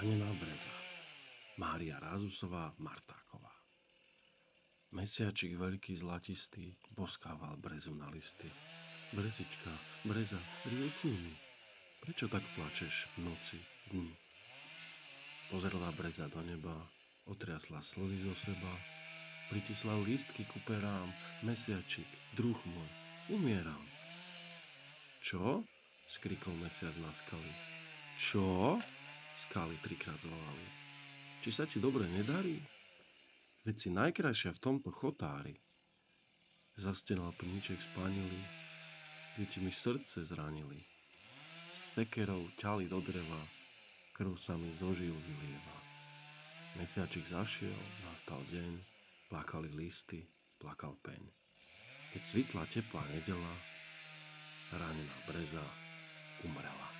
Ranená breza. Mária Rázusová Martáková. Mesiačik veľký zlatistý boskával brezu na listy. Brezička, breza, riekni mi, prečo tak plačeš v noci, dni? Pozrela breza do neba, otriasla slzy zo seba, pritisla lístky ku perám. Mesiačik, druh môj, umieram. Čo? Skrikol mesiac na skaly. Čo? Skaly trikrát zvolali. Či sa ti dobre nedarí? Veď si najkrajšia v tomto chotári. Zastenal plníček spanilý, deti mi srdce zranili. S sekerou ťali do dreva, krv sa mi zo žil vylieva. Mesiačik zašiel, nastal deň, plakali listy, plakal peň. Keď svitla teplá nedela, ranená breza umrela.